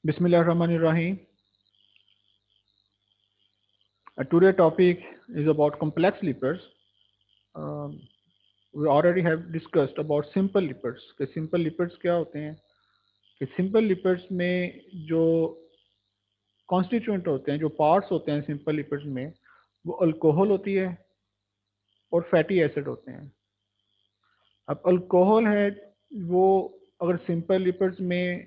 Bismillahirrahmanirrahim. Today topic is about complex lipids. Um, we already have discussed about simple lipids. कि simple lipids क्या होते हैं? कि simple lipids में जो constituent होते हैं, जो parts होते हैं simple lipids में, वो अल्कोहल होती है और फैटी एसिड होते हैं। अब अल्कोहल है वो अगर सिंपल लिपिड्स में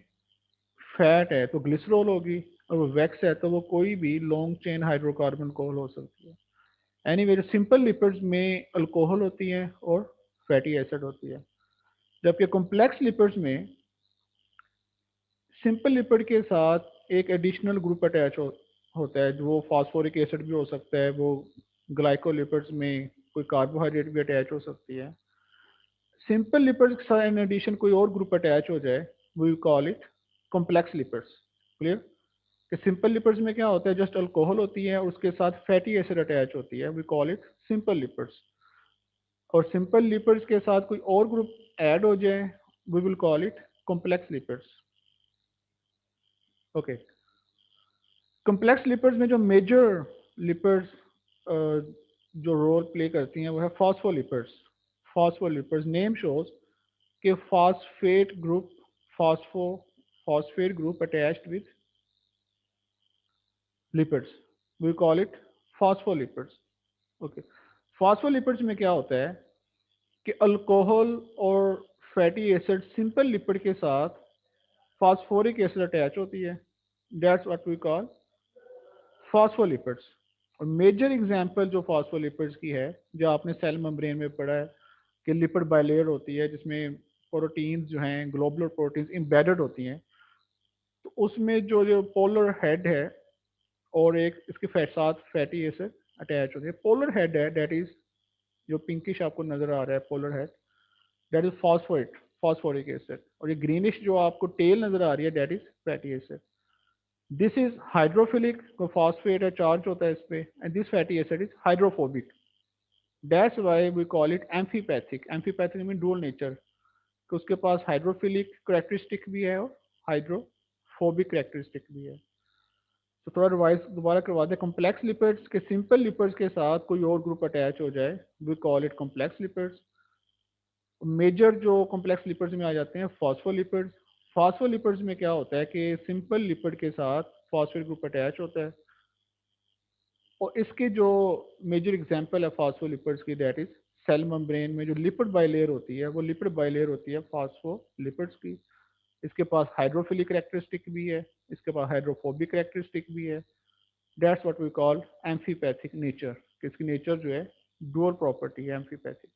फैट है तो ग्लिसरॉल होगी, और वो वैक्स है तो वो कोई भी लॉन्ग चेन हाइड्रोकार्बन अल्कोहल हो सकती है। एनीवे जो सिंपल लिपिड्स में अल्कोहल होती है और फैटी एसिड होती है, जबकि कॉम्प्लेक्स लिपिड्स में सिंपल लिपिड के साथ एक एडिशनल ग्रुप अटैच होता है, जो वो फास्फोरिक एसिड भी हो सकता है, वो ग्लाइकोलिपिड्स में कोई कार्बोहाइड्रेट भी अटैच हो सकती है। सिंपल लिपिड्स के साथ इन एडिशन कोई और ग्रुप अटैच हो जाए, we call it complex lipids. Clear? कि सिंपल लिपिड्स में क्या होता है, जस्ट अल्कोहल होती है और उसके साथ फैटी एसिड अटैच होती है, we call it simple lipids. और सिंपल लिपिड्स के साथ कोई और ग्रुप ऐड हो जाए, we will call it complex lipids. Okay, complex lipids में जो मेजर लिपिड्स जो रोल प्ले करती हैं वो है फॉस्फोलिपिड्स। फॉस्फोलिपिड्स नेम शोज कि phosphate group, phosphate group attached with lipids, we call it phospholipids. Okay, phospholipids में क्या होता है कि अल्कोहल और फैटी एसिड सिंपल लिपिड के साथ फास्फोरिक एसिड अटैच होती है, that's what we call phospholipids. और मेजर एग्जांपल जो फॉस्फोलिपिड्स की है, जो आपने सेल मेम्ब्रेन में पढ़ा है कि लिपिड बाइलेयर होती है जिसमें प्रोटीन्स जो हैं ग्लोबुलर प्रोटीन्स एम्बेडेड होती हैं, तो उसमें जो जो पोलर हेड है और एक इसके साथ फैटी एसिड अटैच होती है। पोलर हेड है दैट इज जो पिंकिश आपको नजर आ रहा है, polar head that is phosphoric acid, और ये ग्रीनिश जो आपको टेल नजर आ रही है that is fatty acid. This is hydrophilic, को फॉस्फेट है चार्ज होता है इस पे, and this fatty acid is hydrophobic, that's why we call it amphipathic. Amphipathic mean dual nature, कि उसके पास हाइड्रोफिलिक करेक्टरिस्टिक भी है और हाइड्रोफोबिक करेक्टरिस्टिक भी है। तो थोड़ा रिवाइज दोबारा करवा दें, कॉम्प्लेक्स लिपिड्स के सिंपल लिपिड्स के साथ कोई और ग्रुप अटैच हो जाए, we call it complex lipids. Major जो कॉम्प्लेक्स लिपिड्स में आ जाते हैं फॉस्फोलिपिड्स। फॉस्फोलिपिड्स में क्या होता है कि सिंपल लिपिड के साथ फॉस्फेट ग्रुप अटैच होता है, और इसके जो मेजर एग्जांपल है फॉस्फोलिपिड्स की दैट इज सेल मेम्ब्रेन में जो लिपिड बाइलेयर होती है, वो लिपिड बाइलेयर होती है फॉस्फोलिपिड्स की। इसके पास हाइड्रोफिलिक करेक्टरिस्टिक भी है, इसके पास हाइड्रोफोबिक करेक्टरिस्टिक भी है, that's what we call amphipathic nature. इसकी नेचर जो है डुअल प्रॉपर्टी है एम्फीपैथिक।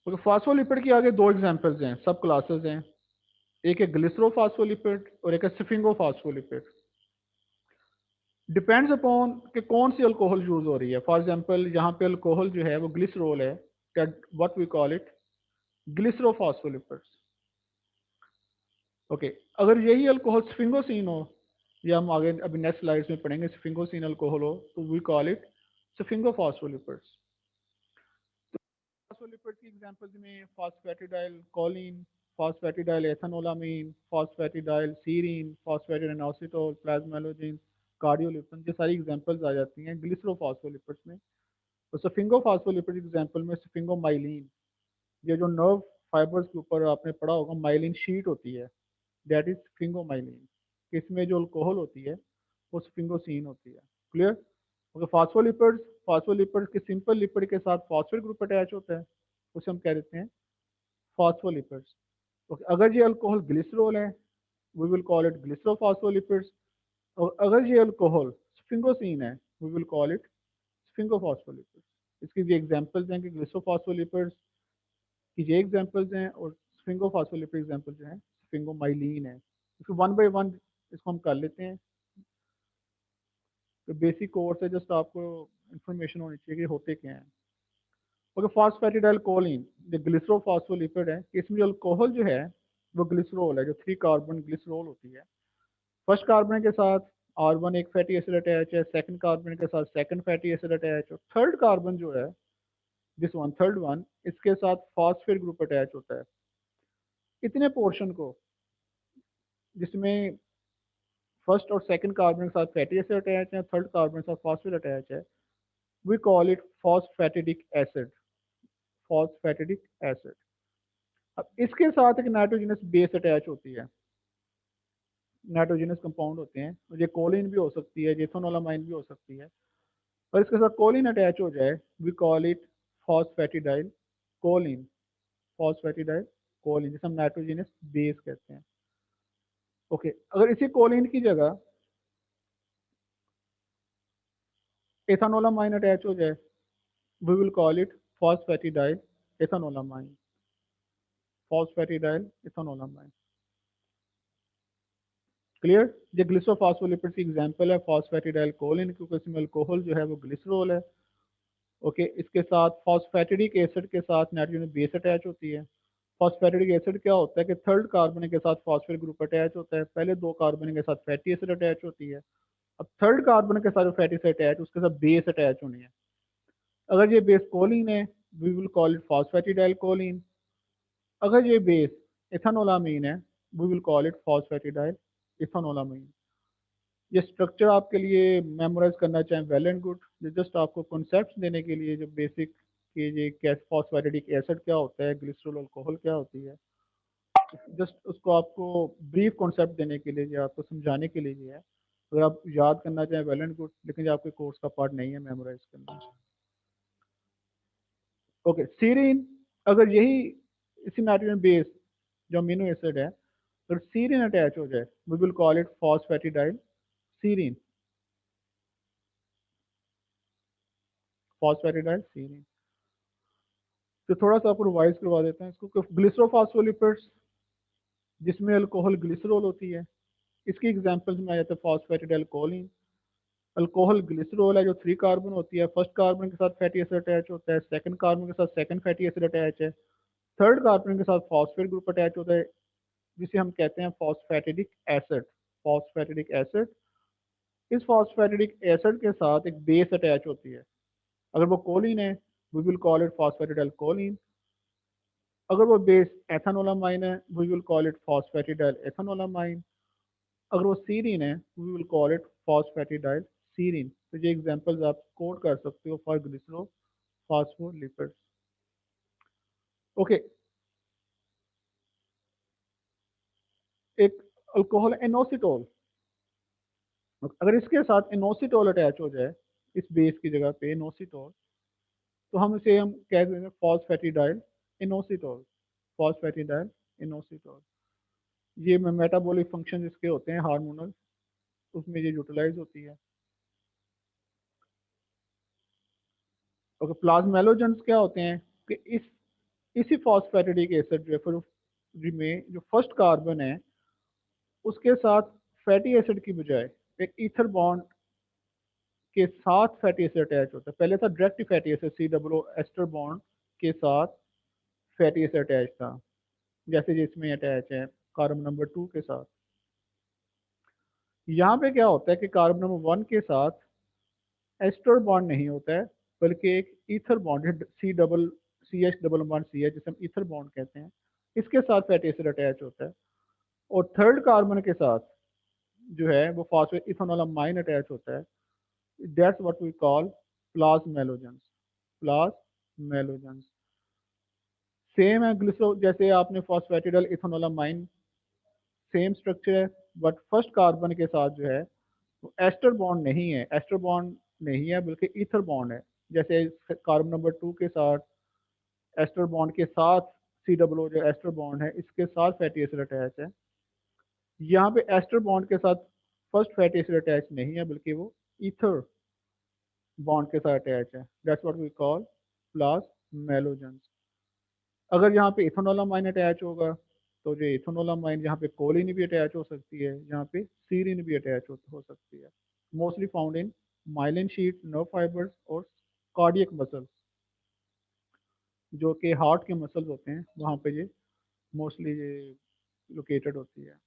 तो फॉस्फोलिपिड की आगे दो एग्जांपल्स हैं, सब क्लासेस हैं, एक है ग्लिसरोफॉस्फोलिपिड और एक है स्फिंगोफॉस्फोलिपिड। डिपेंड्स अपॉन कि कौन सी अल्कोहल यूज हो रही है। फॉर एग्जांपल यहाँ पे अल्कोहल जो है वो ग्लिसरॉल है, what we call it glycerophospholipids. Okay, अगर यही अल्कोहल स्फिंगोसिन हो, या हम आगे अभी नेक्स्ट स्लाइड्स में पढ़ेंगे, स्फिंगोसिन अल्कोहल हो तो we call it sphingophospholipids. Phospholipid की एग्जांपल्स में phosphatidyl choline, phosphatidyl ethanolamine, phosphatidyl serine, phosphatidylinositol, plasmalogen, cardiolipin, ये सारी एग्जांपल्स आ जाती हैं ग्लिसरोफॉस्फोलिपिड्स में। तो स्फिंगोफॉस्फोलिपिड एग्जांपल में स्फिंगोमाइलिन, ये जो नर्व फाइबर्स के ऊपर आपने पढ़ा होगा माइलिन शीट होती है, दैट इज स्फिंगोमाइलिन। इसमें जो अल्कोहल होती है वो स्फिंगोसिन होती है। क्लियर? ओके, फास्फोलिपिड्स के सिंपल लिपिड के साथ फॉस्फेट ग्रुप अटैच होता है, उसे हम कह देते हैं फॉस्फोलिपिड्स। ओके, अगर ये अल्कोहल ग्लिसरॉल है, वी विल कॉल इट ग्लिसरोफॉस्फोलिपिड्स, और अगर ये अल्कोहल स्फिंगोसिन है, वी विल कॉल इट स्फिंगोफॉस्फोलिपिड्स। इसकी ये एग्जांपल्स हैं कि ग्लिसरोफॉस्फोलिपिड्स की ये एग्जांपल्स हैं, और स्फिंगोफॉस्फोलिपिड एग्जांपल जो है स्फिंगोमाइलिन है। इसको वन बाय वन इसको हम कर लेते हैं। तो बेसिक कोर्स है, जस्ट आपको इंफॉर्मेशन होनी चाहिए कि होते क्या हैं। ओके, फॉस्फेटिडाइल कोलिन जो ग्लिसरोफॉस्फोलिपिड है, इसमें जो अल्कोहल जो है वो ग्लिसरॉल है, जो 3 कार्बन ग्लिसरॉल होती है। फर्स्ट कार्बन के साथ R1 एक फैटी एसिड अटैच है, सेकंड कार्बन के साथ सेकंड फैटी एसिड अटैच, और थर्ड कार्बन जो है दिस वन थर्ड वन, इसके साथ फॉस्फेट ग्रुप अटैच होता है। इतने पोर्शन को जिसमें फर्स्ट और सेकंड कार्बन के साथ फैटी एसिड अटैच है, थर्ड कार्बन के साथ फॉस्फेट अटैच है, we call it phosphatidic acid, phosphatidic acid. अब इसके साथ एक नाइट्रोजनस बेस अटैच होती है, नाइट्रोजनस कंपाउंड होते हैं, ये कोलिन भी हो सकती है, जेथोनोलामाइन भी हो सकती है, और इसके साथ कोलिन अटैच हो जाए we call it phosphatidyl choline, phosphatidyl choline, जिसे हम नाइट्रोजनस बेस कहते हैं। ओके, अगर इसी कोलिन की जगह एथानोलामाइन अटैच हो जाए we will call it phosphatidyl ethanolamine, phosphatidyl ethanolamine. Clear? ये ग्लिसरोफॉस्फोलिपिड्स की एग्जांपल है फॉस्फेटिडाइल कोलिन, क्योंकि इसमें अल्कोहल जो है वो ग्लिसरॉल है। ओके, इसके साथ फॉस्फेटिडिक एसिड के साथ नाइट्रोजन बेस अटैच होती है। फॉस्फेटिडिक एसिड क्या होता है कि थर्ड कार्बन के साथ फॉस्फेट ग्रुप अटैच होता है, पहले दो कार्बन के साथ फैटी एसिड अटैच होती है, अब थर्ड कार्बन के साथ जो फैटी एसिड अटैच उसके साथ बेस अटैच होनी है। अगर ये बेस कोलिन है we will call it phosphatidyl choline, अगर ये बेस इथानोलामीन है we will call it phosphatidyl ethanolamine. ये स्ट्रक्चर आपके लिए मेमोराइज करना चाहें वेल एंड गुड, ये जस्ट आपको कॉन्सेप्ट देने के लिए, जो बेसिक कि ये क्या फॉस्फेटिडिक एसिड क्या होता है, ग्लिसरॉल अल्कोहल क्या होती है, जस्ट उसको आपको ब्रीफ कॉन्सेप्ट देने के लिए, या आपको समझाने के लिए है। अगर आप याद करना चाहें वेल एंड गुड, लेकिन ये आपके कोर्स का पार्ट नहीं है मेमोराइज करना। ओके, सीरीन, अगर यही इसी नाइट्रोजन बेस जो अमीनो एसिड है, अगर सीरीन अटैच हो जाए we will call it phosphatidyl serine, phosphatidyl serine. तो थोड़ा सा आपको रिवाइज करवा देते हैं इसको। ग्लिसरोफॉस्फोलिपिड्स जिसमें अल्कोहल ग्लिसरॉल होती है, इसकी एग्जांपल्स में आ जाते हैं फॉस्फेटिडाइल कोलिन। अल्कोहल ग्लिसरॉल है जो 3 कार्बन होती है, फर्स्ट कार्बन के साथ फैटी एसिड अटैच होता है, सेकंड कार्बन के साथ सेकंड फैटी एसिड अटैच है, थर्ड कार्बन के साथ फॉस्फेट ग्रुप अटैच होता है, जिसे हम कहते हैं फॉस्फेटिडिक एसिड, फॉस्फेटिडिक एसिड। इस फॉस्फेटिडिक एसिड के साथ एक बेस अटैच होती है, अगर वो कोलिन है we will call it phosphatidyl choline, अगर वो बेस एथानोलामाइन है we will call it phosphatidyl ethanolamine, अगर वो सीरीन है we will call it phosphatidyl serine. तो ये एग्जांपल्स आप कोड कर सकते हो फॉर ग्लिसरो फॉस्फोलिपिड्स। ओके, एक अल्कोहल एनोसिटोल, अगर इसके साथ इनोसिटोल अटैच हो जाए इस बेस की जगह पे इनोसिटोल, तो हम कह देंगे फॉस्फेटिडाइल इनोसिटोल, फॉस्फेटिडाइल इनोसिटोल। ये मेटाबॉलिक फंक्शन जिसके होते हैं हार्मोनल, उसमें ये यूटिलाइज होती है। ओके, प्लाज्मेलोजेंस क्या होते हैं कि इसी फॉस्फेटिडिक एसिड जो है फिर में जो फर्स्ट कार्बन है उसके साथ फैटी एसिड की बजाय एक ईथर बॉन्ड के साथ फैटी एसिड अटैच होता है। पहले था डायरेक्ट फैटी एसिड सी डब्ल्यू एस्टर बॉन्ड के साथ फैटी एसिड अटैच था, जैसे जिसमें अटैच है कार्बन नंबर 2 के साथ। यहाँ पे क्या होता है कि कार्बन नंबर 1 के साथ एस्टर बॉन्ड नहीं होता है, बल्कि एक ईथर बॉन्ड है, c h double bond c है, जिसे हम ईथर बॉन्ड कहते हैं, इसके साथ फैटी एसिड अटैच होता है। और थर्ड कार्बन के साथ जो है वो फॉस्फेट इथेनोलामाइन अटैच होता है, that's what we call plasmalogens, plasmalogens. Same है ग्लिसरो, जैसे आपने फॉस्फेटिडाइल इथेनोलामाइन, सेम स्ट्रक्चर है, बट फर्स्ट कार्बन के साथ जो है वो एस्टर बॉन्ड नहीं है, एस्टर बॉन्ड नहीं है बल्कि ईथर बॉन्ड है। जैसे कार्बन नंबर 2 के साथ एस्टर बॉन्ड के साथ सी डब्ल्यू जो एस्टर बॉन्ड है इसके साथ फैटी एसिड अटैच है, यहाँ पे एस्टर बॉन्ड के साथ फर्स्ट फैटी एसिड अटैच नहीं है बल्कि वो ईथर बॉन्ड के साथ अटैच है, दैट्स व्हाट वी कॉल प्लाज्मेलोजेंस। अगर यहाँ पे इथेनोलामाइन अटैच होगा तो जो इथेनोलामाइन यहाँ पे कोलिन भी अटैच हो सकती है, यहाँ पे सीरीन भी अटैच हो सकती है। Mostly found in myelin sheath, nerve fibres और कार्डियक मसल्स, जो कि हार्ट के मसल्स होते हैं वहाँ पे ये मोस्टली ये लोकेटेड होती है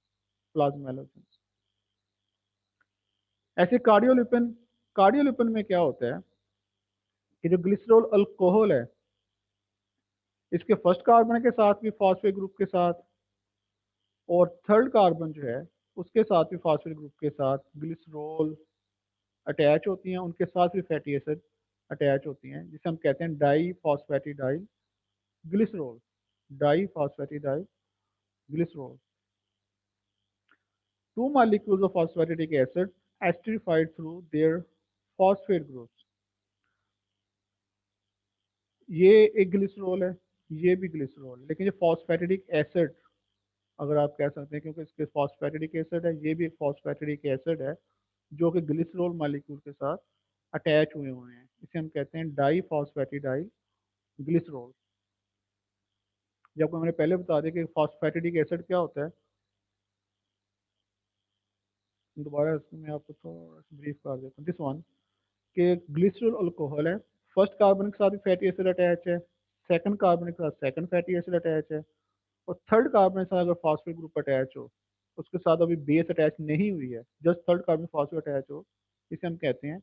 प्लाज्मेलोजेंस। ऐसे कार्डियोलिपिन, कार्डियोलिपिन में क्या होता है कि जो ग्लिसरॉल अल्कोहल है इसके फर्स्ट कार्बन के साथ भी फॉस्फेट ग्रुप के साथ, और थर्ड कार्बन जो है उसके साथ भी फास्फेट ग्रुप के साथ ग्लिसरॉल अटैच होती हैं, उनके साथ भी फैटी एसिड अटैच होती हैं, जिसे हम कहते हैं di phosphatidyl glycerol, di phosphatidyl glycerol. Two molecules of phosphatic acid esterified through their phosphate groups. ये एक ग्लिसरॉल है, ये भी ग्लिसरॉल है, लेकिन ये फॉस्फेटिडिक एसिड अगर आप कह सकते हैं, क्योंकि इसके फॉस्फेटिडिक एसिड है, ये भी एक फॉस्फेटिडिक एसिड है जो कि ग्लिसरॉल मॉलिक्यूल के साथ अटैच हुए हुए हैं, इसे हम कहते हैं डाई फॉस्फेटिडाइल ग्लिसरॉल। जब मैंने पहले बता दिया कि फॉस्फेटिडिक एसिड क्या होता है, दोबारा इसको मैं आपको थोड़ा सा ब्रीफ कर देता हूँ। दिस वन कि ग्लिसरॉल अल्कोहल है, फर्स्ट कार्बन के साथ भी फैटी एसिड अटैच है, सेकंड कार्बन के साथ सेकंड फैटी एसिड अटैच है, और थर्ड कार्बन के साथ अगर फॉस्फेट ग्रुप अटैच हो, उसके साथ अभी बेस अटैच नहीं हुई है, just third carbon phosphate attach हो, इसे हम कहते हैं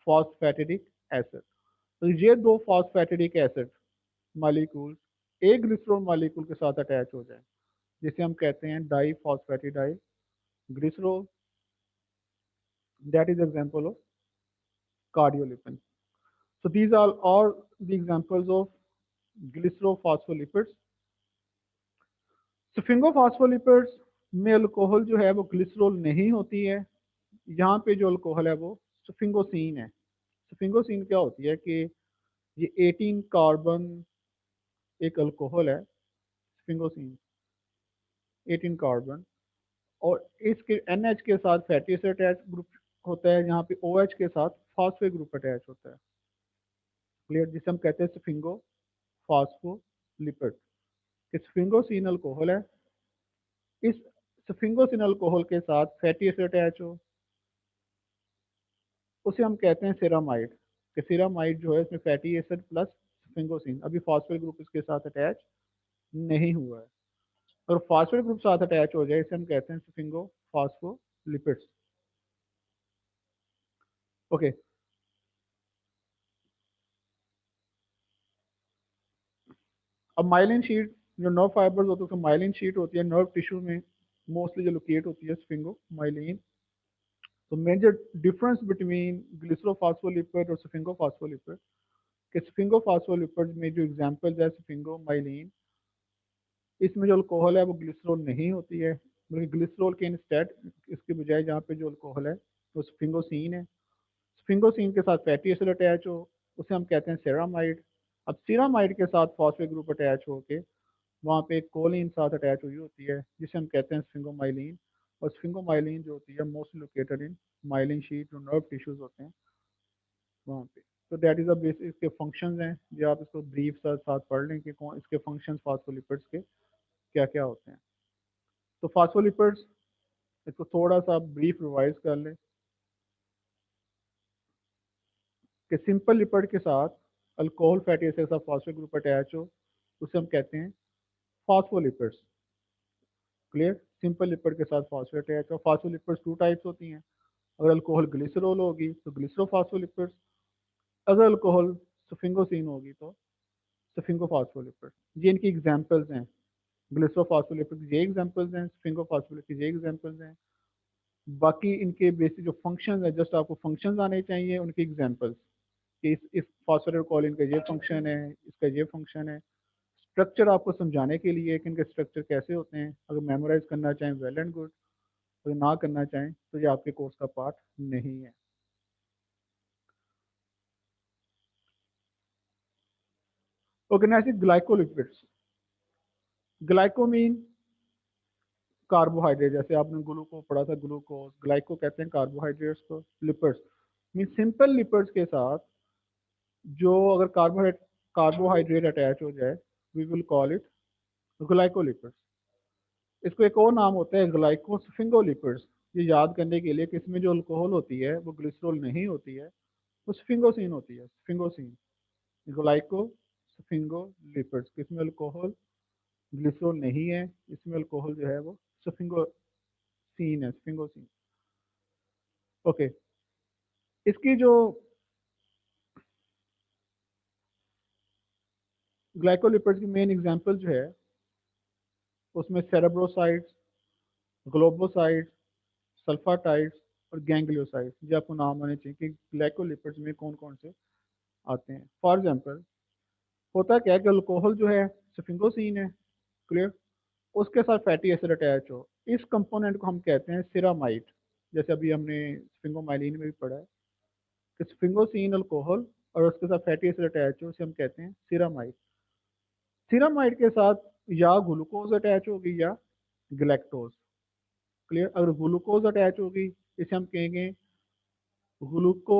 फॉस्फेटिडिक एसिड। तो ये दो फॉस्फेटिडिक एसिड मालिक्यूल एक ग्लिसरॉल मालिक्यूल के साथ अटैच हो जाए, जिसे हम कहते हैं di phosphatidyl glycerol, that is example of cardiolipin. So these are all the examples of glycerophospholipids. Sphingophospholipid में अल्कोहल जो है वो ग्लिसरॉल नहीं होती है, यहाँ पे जो अल्कोहल है वो स्फिंगोसिन है। स्फिंगोसिन क्या होती है कि ये 18 कार्बन एक अल्कोहल है, स्फिंगोसिन 18 कार्बन, और इसके NH के साथ फैटी एसिड अटैच ग्रुप होता है, यहाँ पे OH के साथ फॉस्फेट ग्रुप अटैच होता है, क्लियर, जिसे हम कहते हैं स्फिंगो फास्फोलिपिड। स्फिंगोसिन अल्कोहल है, इस स्फिंगोसिन अल्कोहल के साथ फैटी एसिड अटैच हो, उसे हम कहते हैं सेरामाइड। कि सेरामाइड जो है इसमें फैटी एसिड प्लस स्फिंगोसिन, अभी फॉस्फेट ग्रुप इसके साथ अटैच नहीं हुआ है, और फॉस्फेट ग्रुप साथ अटैच हो जाए इसे हम कहते हैं स्फिंगो फास्फोलिपिड्स। ओके, अब माइलिन शीट, जो नर्व फाइबर्स होते हैं उसमें माइलिन शीट होती है, नर्व टिश्यू में मोस्टली जो लोकेट होती है स्फिंगो माइलिन। तो मेजर डिफरेंस बिटवीन ग्लिसरोफॉस्फोलिपिड और स्फिंगोफॉस्फोलिपिड, कि स्फिंगोफॉस्फोलिपिड में जो एग्जांपल्स है स्फिंगो माइलिन, इसमें जो अल्कोहल है वो ग्लिसरॉल नहीं होती है, बल्कि ग्लिसरॉल के इंस्टेड इसके बजाय जहाँ पे जो अल्कोहल है वो स्फिंगोसिन है। स्फिंगोसिन के साथ फैटी एसिड अटैच हो, उसे हम कहते हैं सेरामाइड। अब सेरामाइड के साथ फॉस्फेट ग्रुप अटैच होके वहाँ पे एक कोलिन साथ अटैच हुई होती है, जिसे हम कहते हैं स्फिंगोमाइलिन। और स्फिंगोमाइलिन जो होती है mostly located in myelin sheath, जो नर्व टिश्यूज होते हैं वहाँ पे। तो दैट इज अ बेसिक इसके फंक्शंस हैं, जो आप इसको ब्रीफ साथ पढ़ लें कि कौन इसके फंक्शंस फास्फोलिपिड्स के क्या क्या होते हैं। तो फास्फोलिपिड्स, इसको थोड़ा सा ब्रीफ रिवाइज कर लें कि सिंपल लिपिड के साथ अल्कोहल फैटी एसिड के साथ फॉस्फेट ग्रुप अटैच हो, उसे हम कहते हैं फास्फोलिपिड्स, क्लियर। सिंपल लिपिड के साथ फॉस्फेट अटैच हो। फास्फोलिपिड्स टू टाइप्स होती हैं, अगर अल्कोहल ग्लिसरॉल होगी तो ग्लिसरोफॉस्फोलिपिड्स, अगर अल्कोहल सफिंगोसिन होगी तो सफिंगोफॉस्फोलिपिड्स। ये इनकी एग्जांपल्स हैं, ग्लिसरोफॉस्फोलिपिड्स ये एग्जांपल्स हैं, सफिंगोफॉस्फोलिपिड्स ये एग्जांपल्स हैं। बाकी इनके बेसिक जो फंक्शन है, जस्ट आपको फंक्शंस आने चाहिए उनकी एग्जांपल्स, कि इस फॉस्फेट कॉलिन का ये फंक्शन है, इसका ये फंक्शन है। स्ट्रक्चर आपको समझाने के लिए कि इनके स्ट्रक्चर कैसे होते हैं, अगर मेमोराइज करना चाहें वेल एंड गुड, अगर ना करना चाहें तो ये आपके कोर्स का पार्ट नहीं है। ऑर्गेनाइजिंग ग्लाइकोलिपिड्स, ग्लाइकोमीन कार्बोहाइड्रेट, जैसे आपने ग्लूको पढ़ा था, ग्लूकोज, ग्लाइको कहते हैं कार्बोहाइड्रेट्स को, लिपिड्स मीन सिंपल लिपिड्स के साथ जो अगर कार्बोहाइड्रेट अटैच हो जाए, we will call it glycolipids. इसको एक और नाम होता है ग्लाइकोस्फिंगोलिपिड्स। ये याद करने के लिए कि इसमें जो अल्कोहल होती है वो ग्लिसरॉल नहीं होती है, वो स्फिंगोसिन होती है, स्फिंगोसिन। ग्लाइको स्फिंगोलिपिड्स, इसमें अल्कोहल ग्लिसरॉल नहीं है, इसमें अल्कोहल जो है वो स्फिंगोसिन है, स्फिंगोसिन। ओके, इसकी जो ग्लाइकोलिपिड्स की मेन एग्जांपल जो है उसमें सेरेब्रोसाइट्स, ग्लोबोसाइड्स, सल्फाटाइड्स और गैंग्लियोसाइड्स। ये आपको नाम आने चाहिए कि ग्लाइकोलिपिड्स में कौन कौन से आते हैं। फॉर एग्जांपल, होता क्या है कि अल्कोहल जो है सफिंगोसिन है, क्लियर, उसके साथ फैटी एसिड अटैच हो, इस कंपोनेंट को हम कहते हैं सिरामाइड। जैसे अभी हमने स्फिंगोमाइलिन में भी पढ़ा है कि स्फिंगोसिन अल्कोहल और उसके साथ फैटी एसिड अटैच हो, उसे हम कहते हैं सिरामाइड। सिरामाइड के साथ या ग्लूकोज अटैच होगी या ग्लैक्टोज, क्लियर। अगर ग्लूकोज अटैच होगी इसे हम कहेंगे ग्लूको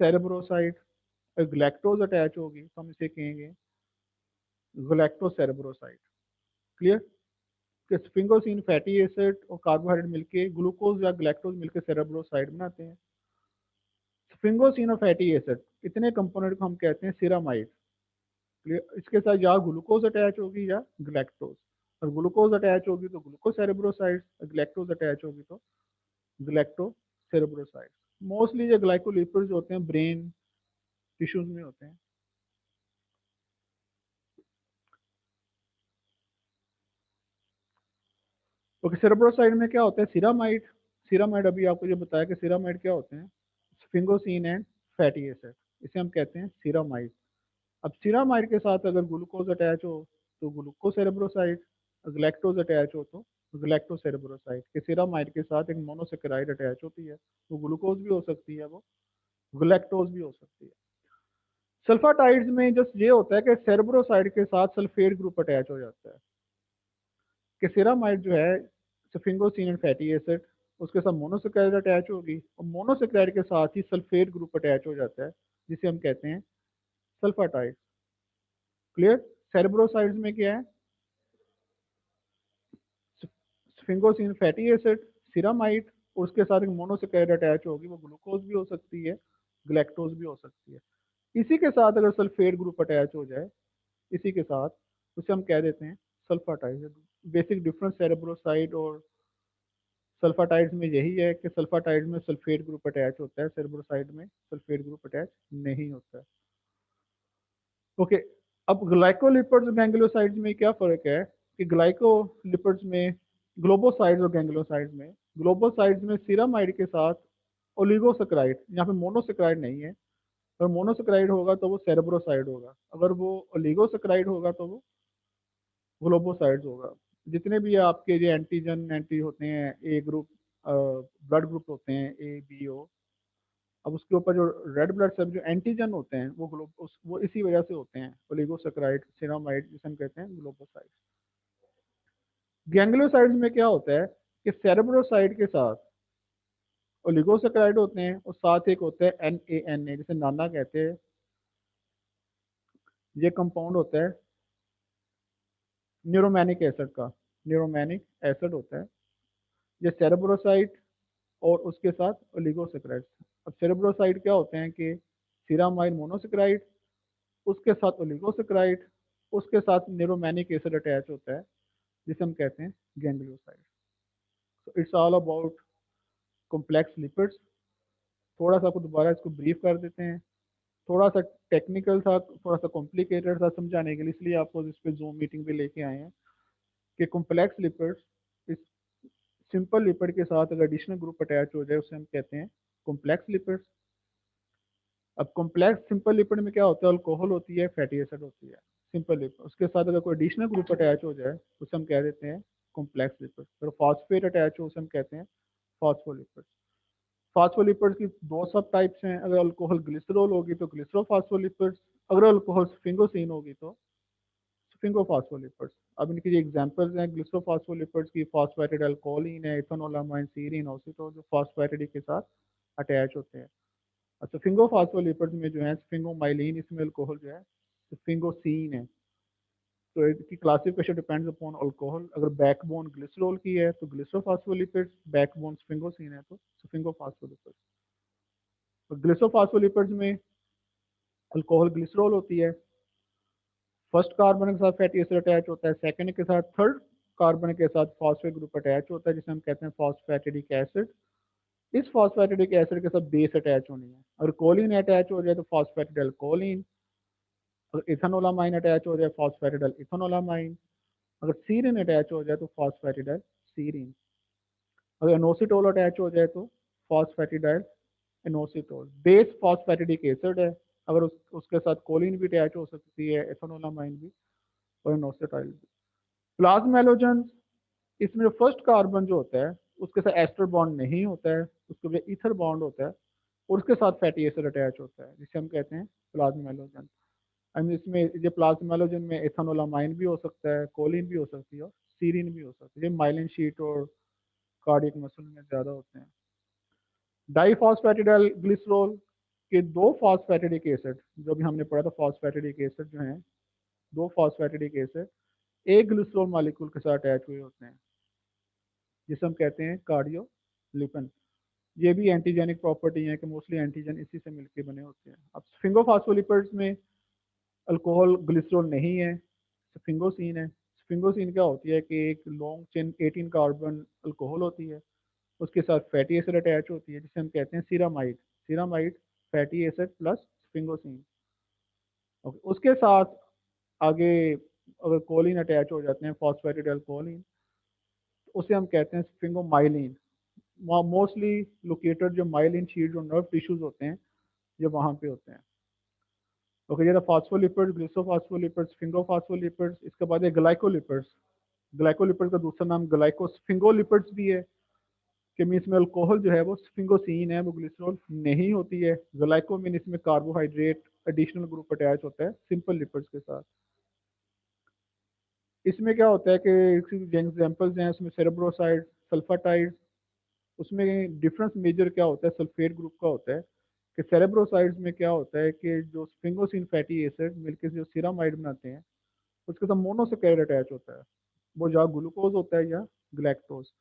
सेरेब्रोसाइड, अगर ग्लैक्टोज अटैच होगी तो हम इसे कहेंगे ग्लैक्टो सेरेब्रोसाइड, क्लियर। कि स्फिंगोसिन फैटी एसिड और कार्बोहाइड्रेट मिलके ग्लूकोज या ग्लैक्टोज मिलकर सेरेब्रोसाइड बनाते हैं। स्फिंगोसिन और फैटी एसिड इतने कंपोनेंट को हम कहते हैं सिरामाइड, क्लियर। इसके साथ या ग्लूकोज अटैच होगी या ग्लैक्टोज, और ग्लूकोज अटैच होगी तो ग्लूको सेरेब्रोसाइड, ग्लैक्टोज अटैच होगी तो ग्लैक्टो सेरेब्रोसाइड। मोस्टली ये ग्लाइकोलिपिड्स होते हैं ब्रेन टिश्यूज में होते हैं। ओके, सेरेब्रोसाइड में क्या होता है, सिरामाइड। सिरामाइड अभी आपको जो बताया कि सिरामाइड क्या होते हैं, स्फिंगोसिन एंड फैटी एसिड, इसे हम कहते हैं सिरामाइड। अब सिरामाइड के साथ अगर ग्लूकोज अटैच हो तो ग्लूको सेरेब्रोसाइड, ग्लैक्टोज अटैच हो तो ग्लैक्टो सेरेब्रोसाइड। के सिरामाइड के साथ एक मोनोसेकेराइड अटैच होती है, वो ग्लूकोज भी हो सकती है, वो ग्लैक्टोज भी हो सकती है। सल्फाटाइड्स में जस्ट ये होता है कि सेरेब्रोसाइड के साथ सल्फेट ग्रुप अटैच हो जाता है। कि सिरामाइड जो है सफिंगोसिन एंड फैटी एसिड, उसके साथ मोनोसेकेराइड अटैच होगी और मोनोसेकेराइड के साथ ही सल्फेट ग्रुप अटैच हो जाता है, जिसे हम कहते हैं सल्फाटाइड, क्लियर। सेरेब्रोसाइड्स में क्या है, स्फिंगोसिन फैटी एसिड, सिरामाइड, और उसके साथ एक मोनोसेकेराइड अटैच होगी, वो ग्लूकोज भी हो सकती है, ग्लैक्टोज भी हो सकती है। इसी के साथ अगर सल्फेट ग्रुप अटैच हो जाए इसी के साथ, उसे हम कह देते हैं सल्फाटाइड। बेसिक डिफरेंस सेरेब्रोसाइड और सल्फाटाइड्स में यही है कि सल्फाटाइड में सल्फेट ग्रुप अटैच होता है, सेरेब्रोसाइड में सल्फेट ग्रुप अटैच नहीं होता है। ओके, अब ग्लाइकोलिपिड्स और गैंग्लियोसाइड्स में क्या फर्क है कि ग्लाइकोलिपिड्स में, ग्लोबोसाइड्स और गैंग्लियोसाइड्स में, ग्लोबोसाइड्स में सिरामाइड के साथ ओलिगोसेक्राइड, यहाँ पे मोनोसेक्राइड नहीं है। अगर मोनोसेक्राइड होगा तो वो सेरेब्रोसाइड होगा, अगर वो ओलिगोसेक्राइड होगा तो वो ग्लोबोसाइड्स होगा। जितने भी आपके जो एंटीजन एंटी होते हैं, ए ग्रुप ब्लड ग्रुप होते हैं, ए बी ओ, अब उसके ऊपर जो रेड ब्लड सेल जो एंटीजन होते हैं वो वो इसी वजह से होते हैं, ओलिगोसेक्राइड सिरामाइड जिसे हम कहते हैं ग्लोबोसाइड। गैंग्लियोसाइड्स में क्या होता है कि सेरेब्रोसाइड के साथ ओलिगोसेक्राइड होते हैं और साथ एक होता है NaNA, जिसे नाना कहते हैं। ये कंपाउंड होता है न्यूरोमैनिक एसिड का, न्यूरोमैनिक एसिड होता है। ये सेरेब्रोसाइड और उसके साथ ओलिगोसेक्राइड। अब सेरेब्रोसाइड क्या होते हैं कि सिरामाइड मोनोसेक्राइड, उसके साथ ओलिगोसेक्राइड, उसके साथ न्यूरोमैनिक एसिड अटैच होता है, जिसे हम कहते हैं गैंग्लियोसाइड। तो it's all about complex lipids. थोड़ा सा आपको दोबारा इसको ब्रीफ कर देते हैं। थोड़ा सा टेक्निकल था, थोड़ा सा कॉम्प्लिकेटेड था समझाने के लिए, इसलिए आपको इस पे जूम मीटिंग पे लेके आए हैं कि कॉम्प्लेक्स लिपिड्स, इस सिंपल लिपिड के साथ अगर एडिशनल ग्रुप अटैच हो जाए उसे हम कहते हैं कॉम्प्लेक्स लिपिड्स। अब कॉम्प्लेक्स सिंपल लिपिड में क्या होता है, अल्कोहल होती है, फैटी एसिड होती है, सिंपल लिपिड। उसके साथ अगर कोई एडिशनल ग्रुप अटैच हो जाए तो उसे हम कह देते हैं कॉम्प्लेक्स लिपिड। अगर फॉस्फेट अटैच हो उसे हम कहते हैं फॉस्फोलिपिड। फॉस्फोलिपिड्स की दो सब टाइप्स हैं, अगर अल्कोहल ग्लिसरॉल होगी तो ग्लिसरोफॉस्फोलिपिड्स, अगर अल्कोहल स्फिंगोसिन होगी तो स्फिंगोफॉस्फोलिपिड्स। अब इनकी जो एग्जांपल्स हैं ग्लिसरोफॉस्फोलिपिड्स की, फॉस्फेटेड अल्कोहलिन है, इथेनोलामाइन, सीरीन, ऑक्सीटोन, जो फॉस्फेटेड के साथ अटैच होते हैं। अच्छा, स्फिंगोफॉस्फोलिपिड्स में जो है स्फिंगोमाइलिन, इसमें अल्कोहल जो है स्फिंगोसीन है। तो इसकी क्लासिफिकेशन डिपेंड्स अपॉन अल्कोहल। अगर बैकबोन ग्लिसरॉल की है तो ग्लिसरोफॉस्फोलिपिड्स, बैकबोन स्फिंगोसिन है तो स्फिंगोफॉस्फोलिपिड्स। तो ग्लिसरोफॉस्फोलिपिड्स में अल्कोहल ग्लिसरॉल होती है, फर्स्ट कार्बन के साथ फैटी एसिड अटैच होता है, सेकंड के साथ, थर्ड कार्बन के साथ फॉस्फेट ग्रुप अटैच होता है, जिसे हम कहते हैं फॉस्फेटिडिक एसिड। इस फॉस्फेटिडिक एसिड के साथ बेस अटैच होनी है। अगर कोलिन अटैच हो जाए तो फॉस्फेटिडल कोलिन, अगर इथेनोलामाइन अटैच हो जाए फॉस्फेटिडल इथेनोलामाइन, अगर सीरिन अटैच हो जाए तो फॉस्फेटिडल सीरिन। अगर इनोसिटोल अटैच हो जाए तो phosphatidyl inositol. Base phosphatidic acid है, अगर उसके साथ कोलिन भी अटैच हो सकती है, एथेनोलामाइन भी और इनोसिटाइल भी। प्लाज्मेलोजन, इसमें जो फर्स्ट कार्बन जो होता है उसके साथ एस्टर बॉन्ड नहीं होता है, उसके लिए ईथर बॉन्ड होता है और उसके साथ फैटी एसिड अटैच होता है, जिसे हम कहते हैं प्लाज्मेलोजन। आई मीन इसमें ये प्लाज्मेलोजन में एथेनोलामाइन भी हो सकता है, कोलिन भी हो सकती है और सीरिन भी हो सकती है। ये माइलिन शीट और कार्डियक मसल में ज़्यादा होते हैं। डाईफॉस्फेटिडाइल ग्लिसरॉल के दो फॉस्फेटिडिक एसिड, जो भी हमने पढ़ा था फॉस्फेटिडिक एसिड जो हैं, दो फॉस्फेटिडिक एसिड एक ग्लिसरॉल मॉलिक्यूल के साथ अटैच हुए होते हैं, जिसे हम कहते हैं कार्डियोलिपिन। ये भी एंटीजेनिक प्रॉपर्टी है कि मोस्टली एंटीजन इसी से मिलके बने होते हैं। अब स्फिंगोफॉस्फोलिपिड्स में अल्कोहल ग्लिसरॉल नहीं है, स्फिंगोसिन है। स्फिंगोसिन क्या होती है कि एक लॉन्ग चेन 18 कार्बन अल्कोहल होती है, उसके साथ फैटी एसिड अटैच होती है, जिसे हम कहते हैं ceramide. Ceramide fatty acid plus sphingosine. Okay, उसके साथ आगे अगर कोलिन अटैच हो जाते हैं, फॉस्फेटिडाइल कोलिन, उसे हम कहते हैं स्फिंगोमाइलिन। मोस्टली लोकेटेड जो माइलिन शीट जो नर्व टिश्यूज होते हैं, ये वहाँ पे होते हैं। ओके, ये था फॉस्फोलिपिड्स, ग्लिसोफॉस्फोलिपिड्स, स्फिंगोफॉस्फोलिपिड्स। इसके बाद है ग्लाइकोलिपिड्स। ग्लाइकोलिपिड्स का दूसरा नाम ग्लाइकोस्फिंगोलिपिड्स भी है, कि मीन इसमें अल्कोहल जो है वो स्फिंगोसिन है, वो ग्लिसरॉल नहीं होती है। ग्लाइको मीन इसमें कार्बोहाइड्रेट एडिशनल ग्रुप अटैच होता है सिंपल लिपिड्स के साथ। इसमें क्या होता है कि एग्जाम्पल्स हैं उसमें सेरेब्रोसाइड, सल्फाटाइड। उसमें डिफरेंस मेजर क्या होता है सल्फेट ग्रुप का होता है, कि सेरेब्रोसाइड्स में क्या होता है कि जो स्फिंगोसिन फैटी एसिड मिलकर जो सिरामाइड बनाते हैं, उसके साथ मोनोसैकेराइड अटैच होता है, वो या ग्लूकोज होता है या ग्लैक्टोज।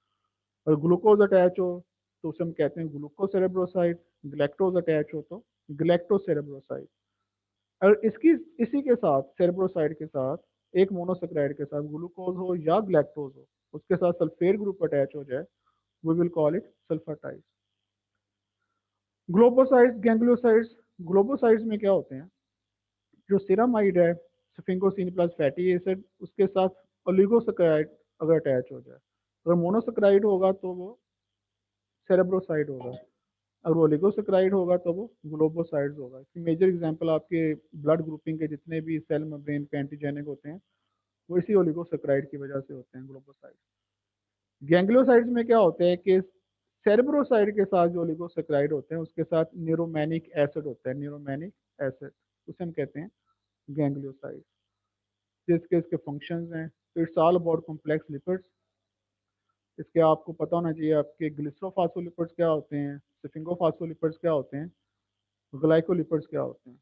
और ग्लूकोज अटैच हो तो उसे हम कहते हैं ग्लूकोसेरेब्रोसाइड, ग्लैक्टोज अटैच हो तो ग्लैक्टोसेरेब्रोसाइड। और इसकी इसी के साथ सेरेब्रोसाइड के साथ एक मोनोसेक्राइड के साथ ग्लूकोज हो या ग्लैक्टोज हो, उसके साथ सल्फेट ग्रुप अटैच हो जाए, we will call it sulfatide. Globosides, gangliosides. Globosides में क्या होते हैं, जो सिरामाइड है स्फिंगोसिन प्लस फैटी एसिड, उसके साथ ओलिगोसेक्राइड अगर अटैच हो जाए, अगर मोनोसेक्राइड होगा तो वो सेरेब्रोसाइड होगा, अगर ओलिगोसेक्राइड होगा तो वो ग्लोबोसाइड्स होगा। इसकी मेजर एग्जांपल आपके ब्लड ग्रुपिंग के जितने भी सेल मेम्ब्रेन पे एंटीजेनिक होते हैं, वो इसी ओलिगोसेक्राइड की वजह से होते हैं, ग्लोबोसाइड। गैंग्लियोसाइड्स में क्या होता है कि सेरेब्रोसाइड के साथ जो ओलिगोसेक्राइड होते हैं उसके साथ न्यूरोमैनिक एसिड होता है, न्यूरोमैनिक एसिड, उसे हम कहते हैं गैंग्लियोसाइड। जिसके इसके फंक्शंस हैं, तो it's all about complex lipids. इसके आपको पता होना चाहिए आपके ग्लिसरोफॉस्फोलिपिड्स क्या होते हैं, स्फिंगोफॉस्फोलिपिड्स क्या होते हैं, ग्लाइकोलिपिड्स क्या होते हैं।